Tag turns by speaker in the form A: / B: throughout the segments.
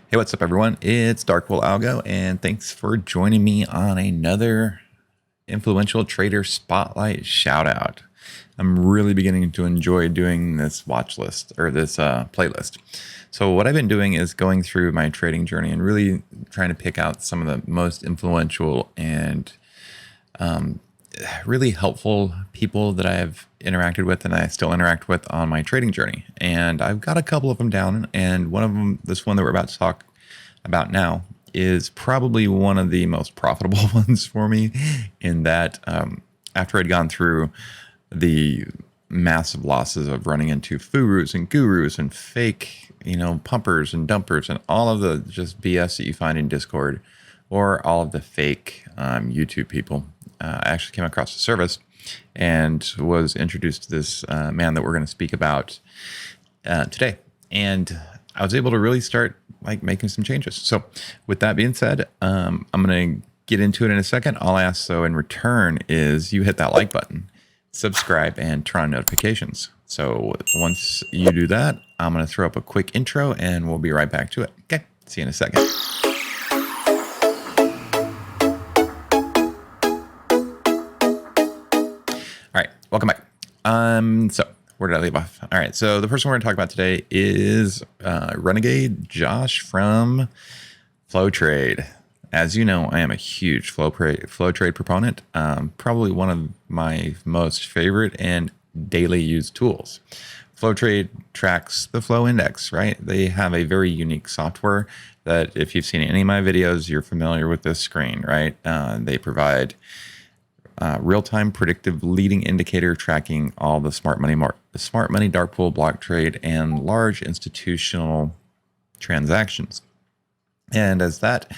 A: Hey, what's up, everyone? It's Darkwell Algo, and thanks for joining me on another influential trader spotlight shout out. I'm really beginning to enjoy doing this watch list or this playlist. So, what I've been doing is going through my trading journey and really trying to pick out some of the most influential and really helpful people that I've interacted with and I still interact with on my trading journey. And I've got a couple of them down, and one of them, this one that we're about to talk about now, is probably one of the most profitable ones for me in that after I'd gone through the massive losses of running into furus and gurus and fake, pumpers and dumpers and all of the just BS that you find in Discord or all of the fake YouTube people, I actually came across a service and was introduced to this man that we're going to speak about today. And I was able to really start making some changes. So with that being said, I'm going to get into it in a second. All I ask so in return is you hit that like button, subscribe, and turn on notifications. So once you do that, I'm going to throw up a quick intro and we'll be right back to it. Okay, see you in a second. All right, welcome back. So where did I leave off? All right, so the person we're going to talk about today is Renegade Josh from FlowTrade. As you know, I am a huge FlowTrade proponent. Probably one of my most favorite and daily used tools. FlowTrade tracks the flow index, right? They have a very unique software that if you've seen any of my videos, you're familiar with this screen, right? They provide real-time predictive leading indicator tracking all the smart money dark pool block trade and large institutional transactions. And as that,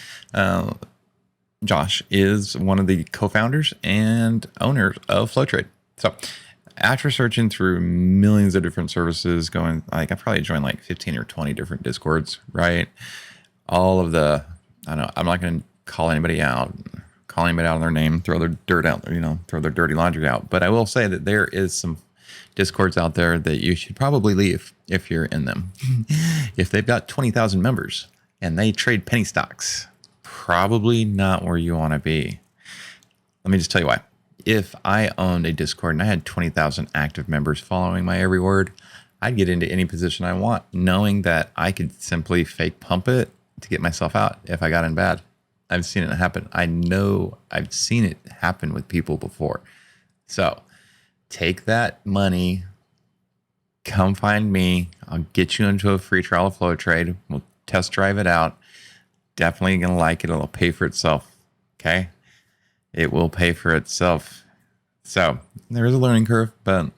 A: Josh is one of the co-founders and owners of FlowTrade. So after searching through millions of different services, I probably joined 15 or 20 different Discords, right? All of the, I don't know, I'm not going to call anybody out on their name, throw their dirt out, throw their dirty laundry out. But I will say that there is some Discords out there that you should probably leave if you're in them. If they've got 20,000 members and they trade penny stocks, probably not where you want to be. Let me just tell you why. If I owned a Discord and I had 20,000 active members following my every word, I'd get into any position I want, knowing that I could simply fake pump it to get myself out if I got in bad. I've seen it happen. I know I've seen it happen with people before. So take that money, come find me. I'll get you into a free trial of FlowTrade. We'll test drive it out. Definitely going to like it. It'll pay for itself. Okay. It will pay for itself. So there is a learning curve, but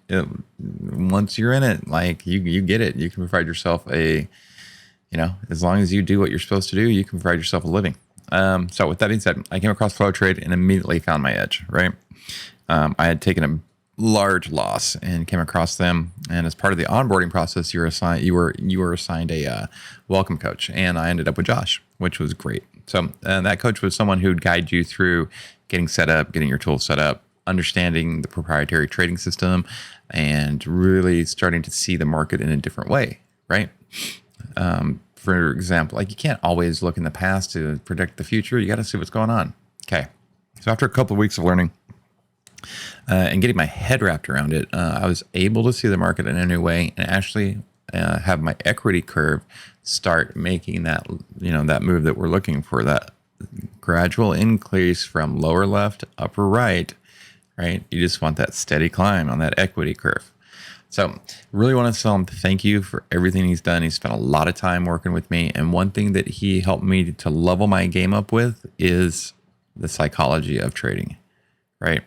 A: once you're in it, you get it. You can provide yourself as long as you do what you're supposed to do, you can provide yourself a living. So with that being said, I came across FlowTrade and immediately found my edge, right? I had taken a large loss and came across them. And as part of the onboarding process, you were assigned a welcome coach, and I ended up with Josh, which was great. So that coach was someone who'd guide you through getting set up, getting your tools set up, understanding the proprietary trading system, and really starting to see the market in a different way, right? For example, you can't always look in the past to predict the future. You got to see what's going on. Okay. So after a couple of weeks of learning and getting my head wrapped around it, I was able to see the market in a new way and actually have my equity curve start making that, that move that we're looking for, that gradual increase from lower left, upper right, right? You just want that steady climb on that equity curve. So really want to tell him thank you for everything he's done. He spent a lot of time working with me. And one thing that he helped me to level my game up with is the psychology of trading, right?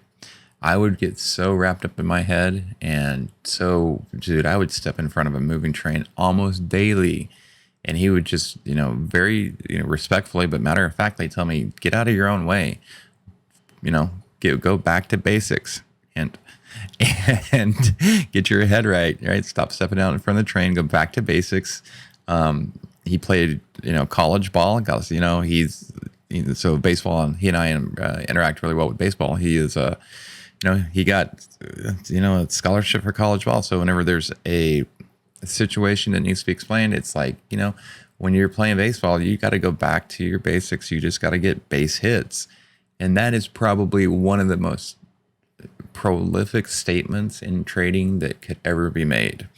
A: I would get so wrapped up in my head. And so, dude, I would step in front of a moving train almost daily. And he would just, very, respectfully, but matter of factly tell me, get out of your own way, go back to basics. And get your head right? Stop stepping out in front of the train, go back to basics. He played, college ball. So baseball, and he and I interact really well with baseball. He is, he got, a scholarship for college ball. So whenever there's a situation that needs to be explained, it's when you're playing baseball, you got to go back to your basics. You just got to get base hits. And that is probably one of the most prolific statements in trading that could ever be made.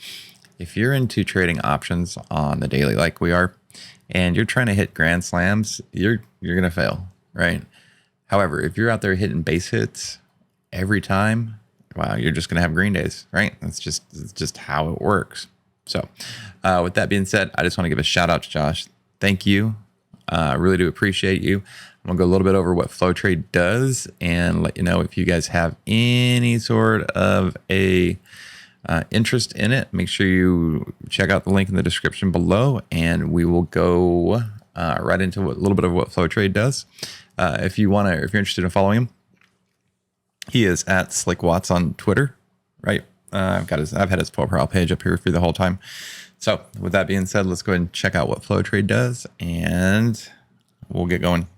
A: If you're into trading options on the daily like we are, and you're trying to hit grand slams, you're going to fail, right? However, if you're out there hitting base hits every time, wow, you're just going to have green days, right? It's just how it works. So with that being said, I just want to give a shout out to Josh. Thank you. I really do appreciate you. I'm going to go a little bit over what FlowTrade does and let you know if you guys have any sort of a interest in it. Make sure you check out the link in the description below, and we will go right into a little bit of what FlowTrade does. If you're interested in following him, he is at Slick Watts on Twitter, right? I've had his profile page up here for you the whole time. So with that being said, let's go ahead and check out what FlowTrade does, and we'll get going.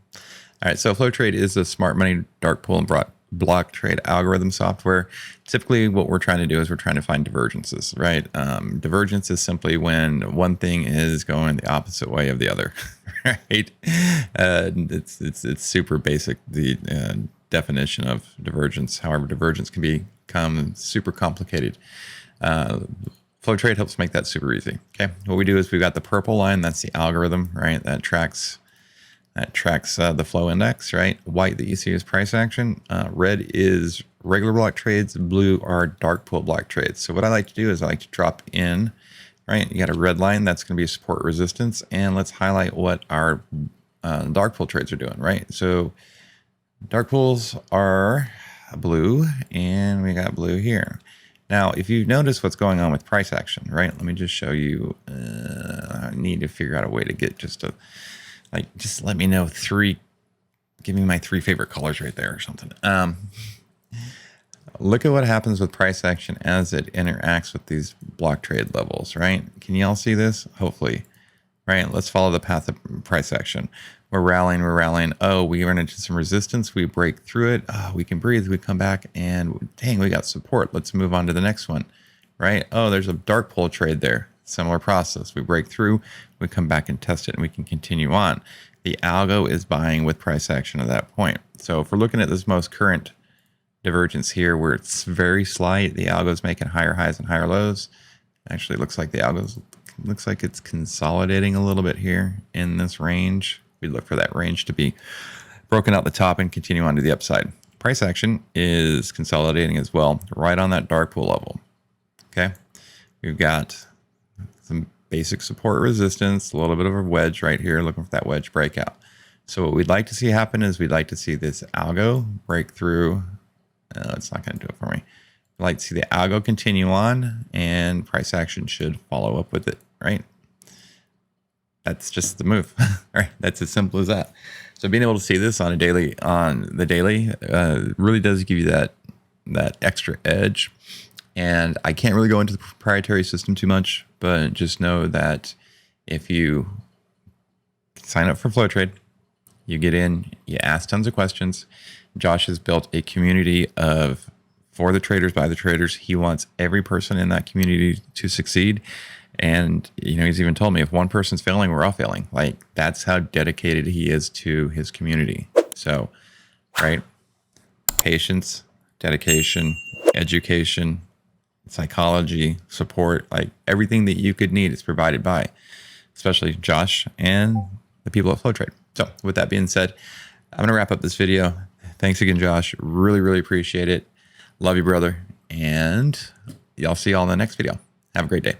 A: All right, so FlowTrade is a smart money, dark pool, and block trade algorithm software. Typically, what we're trying to do is we're trying to find divergences, right? Divergence is simply when one thing is going the opposite way of the other, right? It's super basic, the definition of divergence. However, divergence can become super complicated. FlowTrade helps make that super easy. Okay, what we do is we've got the purple line. That's the algorithm, right? That tracks the flow index, right? White that you see is price action. Red is regular block trades. Blue are dark pool block trades. So what I like to do is I like to drop in, right? You got a red line that's going to be support resistance, and let's highlight what our dark pool trades are doing, right? So dark pools are blue, and we got blue here. Now, if you notice what's going on with price action, right? Let me just show you. I need to figure out a way to get just let me know give me my 3 favorite colors right there or something. Look at what happens with price action as it interacts with these block trade levels, right? Can you all see this? Hopefully, right? Let's follow the path of price action. We're rallying. Oh, we run into some resistance. We break through it. Oh, we can breathe. We come back and dang, we got support. Let's move on to the next one, right? Oh, there's a dark pool trade there. Similar process. We break through, we come back and test it, and we can continue on. The algo is buying with price action at that point. So if we're looking at this most current divergence here, where it's very slight, the algo is making higher highs and higher lows. Actually, it looks like the algo looks like it's consolidating a little bit here in this range. We look for that range to be broken out the top and continue on to the upside. Price action is consolidating as well, right on that dark pool level. Okay, we've got some basic support resistance, a little bit of a wedge right here, looking for that wedge breakout. So what we'd like to see happen is we'd like to see this algo break through. It's not going to do it for me. We'd like to see the algo continue on, and price action should follow up with it, right? That's just the move, right? That's as simple as that. So being able to see this on the daily really does give you that extra edge. And I can't really go into the proprietary system too much, but just know that if you sign up for FlowTrade, you get in, you ask tons of questions. Josh has built a community for the traders, by the traders. He wants every person in that community to succeed. And, he's even told me if one person's failing, we're all failing. Like, that's how dedicated he is to his community. So, right? Patience, dedication, education, psychology, support, like everything that you could need is provided by, especially Josh and the people at FlowTrade. So with that being said, I'm going to wrap up this video. Thanks again, Josh. Really, really appreciate it. Love you, brother. And I'll see y'all in the next video. Have a great day.